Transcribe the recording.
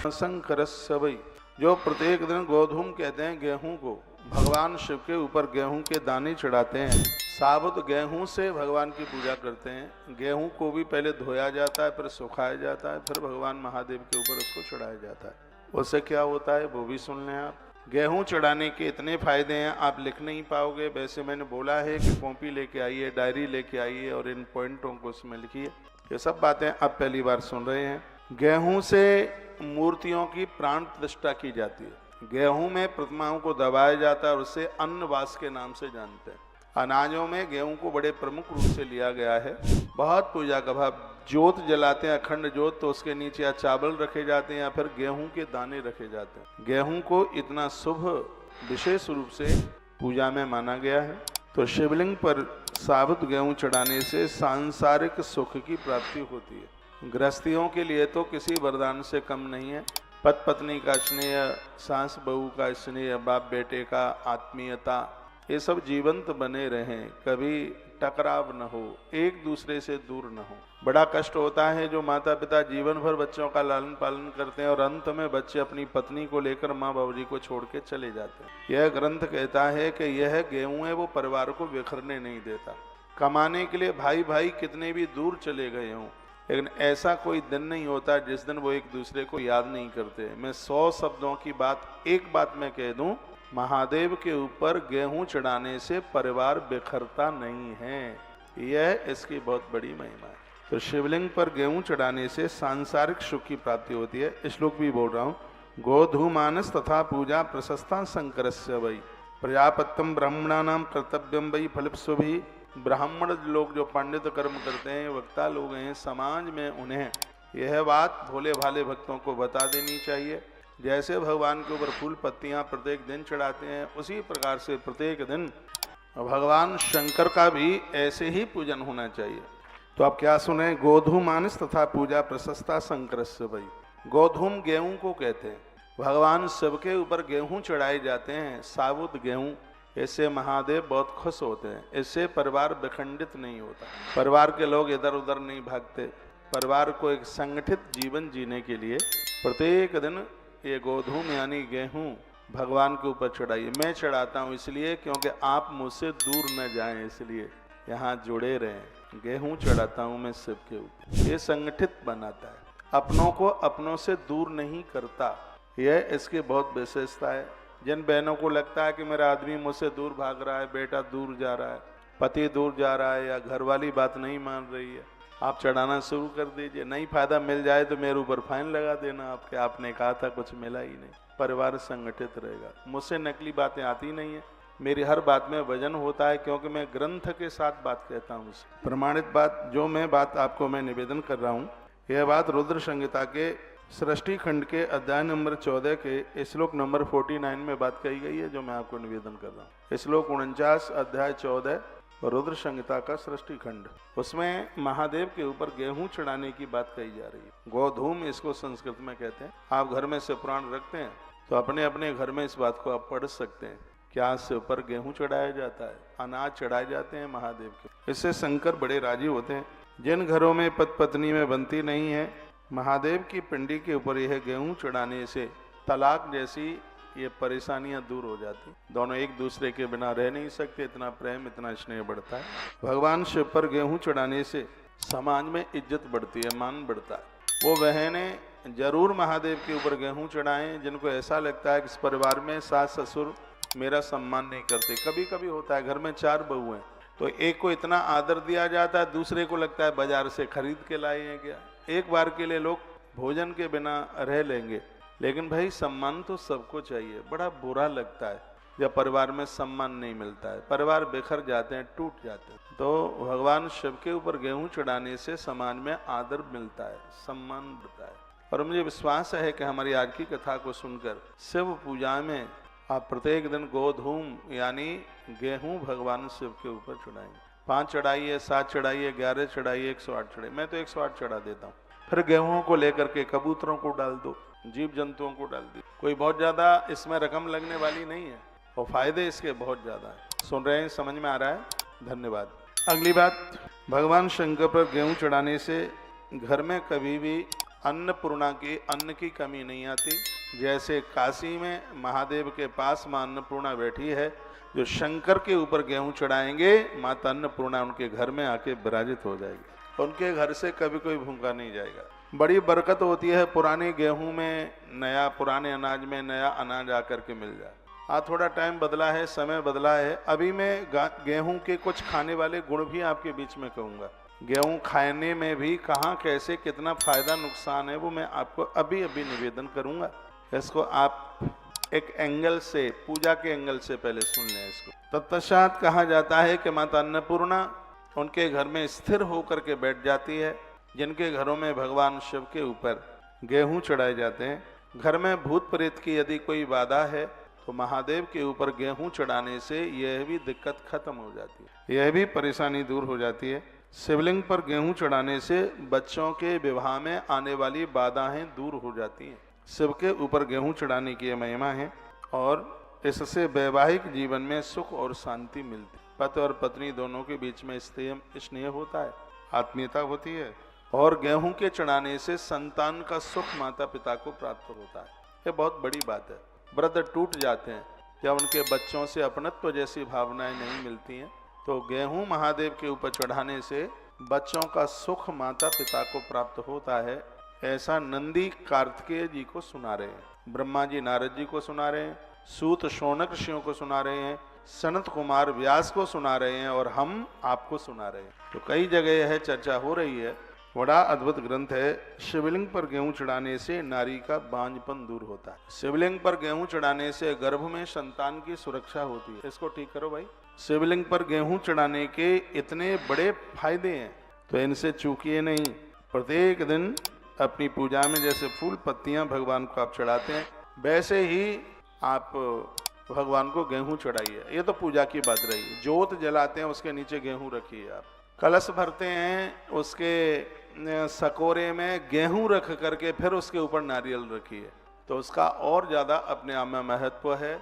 शंकरस्य वै, जो प्रत्येक दिन गोधूम कहते हैं गेहूं को, भगवान शिव के ऊपर गेहूं के दाने चढ़ाते हैं। साबुत गेहूं से भगवान की पूजा करते हैं। गेहूं को भी पहले धोया जाता है, फिर सुखाया जाता है, फिर भगवान महादेव के ऊपर उसको चढ़ाया जाता है। उससे क्या होता है वो भी सुन लें आप। गेहूं चढ़ाने के इतने फायदे हैं, आप लिख नहीं पाओगे। वैसे मैंने बोला है कि कॉपी लेके आइए, डायरी लेके आइए और इन पॉइंटों को उसमें लिखिए। ये सब बातें आप पहली बार सुन रहे हैं। गेहूं से मूर्तियों की प्राण प्रतिष्ठा की जाती है। गेहूं में प्रतिमाओं को दबाया जाता है और उससे अन्नवास के नाम से जानते हैं। अनाजों में गेहूं को बड़े प्रमुख रूप से लिया गया है। बहुत पूजा का भाव, जोत जलाते हैं, अखंड जोत, तो उसके नीचे या चावल रखे जाते हैं या फिर गेहूं के दाने रखे जाते हैं। गेहूं को इतना शुभ विशेष रूप से पूजा में माना गया है। तो शिवलिंग पर साबुत गेहूं चढ़ाने से सांसारिक सुख की प्राप्ति होती है। गृहस्थियों के लिए तो किसी वरदान से कम नहीं है। पति पत्नी का स्नेह, सास बहू का स्नेह, बाप बेटे का आत्मीयता, ये सब जीवंत बने रहें, कभी टकराव न हो, एक दूसरे से दूर न हो। बड़ा कष्ट होता है जो माता पिता जीवन भर बच्चों का लालन पालन करते हैं और अंत में बच्चे अपनी पत्नी को लेकर माँ बाबूजी को छोड़ के चले जाते हैं। यह ग्रंथ कहता है कि यह गेहूं है वो परिवार को बिखरने नहीं देता। कमाने के लिए भाई भाई कितने भी दूर चले गए हों, लेकिन ऐसा कोई दिन नहीं होता जिस दिन वो एक दूसरे को याद नहीं करते। मैं 100 शब्दों की बात एक बात में कह दूं, महादेव के ऊपर गेहूं चढ़ाने से परिवार बिखरता नहीं है। यह इसकी बहुत बड़ी महिमा है। तो शिवलिंग पर गेहूं चढ़ाने से सांसारिक सुख की प्राप्ति होती है। श्लोक भी बोल रहा हूँ। गोधूमानस तथा पूजा प्रशस्ता शंकरस्य वै, प्रजापत्यम ब्राह्मणानाम कर्तव्यम वै फलस्वभी। ब्राह्मण लोग जो पंडित कर्म करते हैं, वक्ता लोग हैं, समाज में उन्हें यह बात भोले भाले भक्तों को बता देनी चाहिए। जैसे भगवान के ऊपर फूल पत्तियां प्रत्येक दिन चढ़ाते हैं, उसी प्रकार से प्रत्येक दिन भगवान शंकर का भी ऐसे ही पूजन होना चाहिए। तो आप क्या सुने? गोधूमानस तथा पूजा प्रशस्ता शंकरस्य वै। गोधूम गेहूं को कहते हैं। भगवान शिव के ऊपर गेहूं चढ़ाए जाते हैं, साबुत गेहूं। इससे महादेव बहुत खुश होते हैं। इससे परिवार विखंडित नहीं होता, परिवार के लोग इधर उधर नहीं भागते। परिवार को एक संगठित जीवन जीने के लिए प्रत्येक दिन ये गोधूम यानी गेहूं भगवान के ऊपर चढ़ाइए। मैं चढ़ाता हूँ इसलिए क्योंकि आप मुझसे दूर न जाएं, इसलिए यहाँ जुड़े रहें। गेहूं चढ़ाता हूँ मैं शिव के ऊपर। ये संगठित बनाता है, अपनों को अपनों से दूर नहीं करता। यह इसकी बहुत विशेषता है। जिन बहनों को लगता है कि मेरा आदमी मुझसे दूर भाग रहा है, बेटा दूर जा रहा है, पति दूर जा रहा है या घरवाली बात नहीं मान रही है, आप चढ़ाना शुरू कर दीजिए। नहीं फायदा मिल जाए तो मेरे ऊपर फाइन लगा देना आपके, आपने कहा था कुछ मिला ही नहीं। परिवार संगठित रहेगा। मुझसे नकली बातें आती नहीं है, मेरी हर बात में वजन होता है क्योंकि मैं ग्रंथ के साथ बात कहता हूँ। प्रमाणित बात जो मैं बात आपको मैं निवेदन कर रहा हूँ, यह बात रुद्र संहिता के सृष्टि खंड के अध्याय नंबर 14 के श्लोक नंबर 49 में बात कही गई है, जो मैं आपको निवेदन कर रहा हूँ। श्लोक 49 अध्याय 14 रुद्र संहिता का सृष्टि खंड, उसमें महादेव के ऊपर गेहूं चढ़ाने की बात कही जा रही है। गोधूम इसको संस्कृत में कहते हैं। आप घर में से पुराण रखते हैं तो अपने अपने घर में इस बात को आप पढ़ सकते हैं। क्या शिव पर गेहूं चढ़ाया जाता है, अनाज चढ़ाए जाते हैं महादेव के। इससे शंकर बड़े राजी होते हैं। जिन घरों में पति पत्नी में बनती नहीं है, महादेव की पिंडी के ऊपर यह गेहूं चढ़ाने से तलाक जैसी ये परेशानियां दूर हो जाती। दोनों एक दूसरे के बिना रह नहीं सकते, इतना प्रेम इतना स्नेह बढ़ता है। भगवान शिव पर गेहूं चढ़ाने से समाज में इज्जत बढ़ती है, मान बढ़ता है। वो बहनें जरूर महादेव के ऊपर गेहूं चढ़ाएं जिनको ऐसा लगता है कि इस परिवार में सास ससुर मेरा सम्मान नहीं करते। कभी कभी होता है घर में 4 बहू हैं तो एक को इतना आदर दिया जाता है, दूसरे को लगता है बाजार से खरीद के लाए हैं क्या। एक बार के लिए लोग भोजन के बिना रह लेंगे, लेकिन भाई सम्मान तो सबको चाहिए। बड़ा बुरा लगता है जब परिवार में सम्मान नहीं मिलता है, परिवार बिखर जाते हैं, टूट जाते हैं। तो भगवान शिव के ऊपर गेहूं चढ़ाने से समाज में आदर मिलता है, सम्मान बढ़ता है। और मुझे विश्वास है कि हमारी आज की कथा को सुनकर शिव पूजा में आप प्रत्येक दिन गोधूम यानी गेहूं भगवान शिव के ऊपर चढ़ाएंगे। 5 चढ़ाइए, 7 चढ़ाइए, 11 चढ़ाइए, 108 चढ़ाइए। मैं तो 108 चढ़ा देता हूँ। फिर गेहूं को लेकर के कबूतरों को डाल दो, जीव जंतुओं को डाल दी। कोई बहुत ज्यादा इसमें रकम लगने वाली नहीं है और फायदे इसके बहुत ज्यादा है। सुन रहे हैं, समझ में आ रहा है? धन्यवाद। अगली बात, भगवान शंकर पर गेहूं चढ़ाने से घर में कभी भी अन्नपूर्णा की अन्न की कमी नहीं आती। जैसे काशी में महादेव के पास मां अन्नपूर्णा बैठी है, जो शंकर के ऊपर गेहूं चढ़ाएंगे माता अन्नपूर्णा उनके घर में आके विराजित हो जाएगी, उनके घर से कभी कोई भूखा नहीं जाएगा। बड़ी बरकत होती है पुराने गेहूं में नया, पुराने अनाज में नया अनाज आकर के मिल जाए। हाँ, थोड़ा टाइम बदला है, समय बदला है। अभी मैं गेहूं के कुछ खाने वाले गुण भी आपके बीच में कहूँगा। गेहूं खाने में भी कहाँ कैसे कितना फायदा नुकसान है वो मैं आपको अभी अभी निवेदन करूँगा। इसको आप एक एंगल से, पूजा के एंगल से पहले सुन लें इसको। तत्पश्चात कहा जाता है कि माता अन्नपूर्णा उनके घर में स्थिर होकर के बैठ जाती है। जिनके घरों में भगवान शिव के ऊपर गेहूं चढ़ाए जाते हैं, घर में भूत प्रेत की यदि कोई बाधा है तो महादेव के ऊपर गेहूं चढ़ाने से यह भी दिक्कत खत्म हो जाती है, यह भी परेशानी दूर हो जाती है। शिवलिंग पर गेहूं चढ़ाने से बच्चों के विवाह में आने वाली बाधाएं दूर हो जाती हैं। शिव के ऊपर गेहूं चढ़ाने की यह महिमा है और इससे वैवाहिक जीवन में सुख और शांति मिलती है। पति और पत्नी दोनों के बीच में स्नेह होता है, आत्मीयता होती है और गेहूं के चढ़ाने से संतान का सुख माता पिता को प्राप्त होता है। यह बहुत बड़ी बात है। वृद्ध टूट जाते हैं जब उनके बच्चों से अपनत्व जैसी भावनाएं नहीं मिलती हैं, तो गेहूं महादेव के ऊपर चढ़ाने से बच्चों का सुख माता पिता को प्राप्त होता है। ऐसा नंदी कार्तिकेय जी को सुना रहे हैं, ब्रह्मा जी नारद जी को सुना रहे हैं, सूत शौनक ऋषियों को सुना रहे हैं, सनत कुमार व्यास को सुना रहे हैं और हम आपको सुना रहे हैं। तो कई जगह यह चर्चा हो रही है। बड़ा अद्भुत ग्रंथ है। शिवलिंग पर गेहूं चढ़ाने से नारी का बांझपन दूर होता है। शिवलिंग पर गेहूं चढ़ाने से गर्भ में संतान की सुरक्षा होती है। इसको ठीक करो भाई। शिवलिंग पर गेहूं चढ़ाने के इतने बड़े फायदे हैं, तो इनसे चूकिए नहीं। प्रत्येक दिन अपनी पूजा में जैसे फूल पत्तियां भगवान को आप चढ़ाते हैं, वैसे ही आप भगवान को गेहूं चढ़ाइए। ये तो पूजा की बात रही। जोत जलाते हैं, उसके नीचे गेहूं रखिए। आप कलश भरते हैं, उसके सकोरे में गेहूं रख करके फिर उसके ऊपर नारियल रखिए, तो उसका और ज्यादा अपने आप में महत्व है।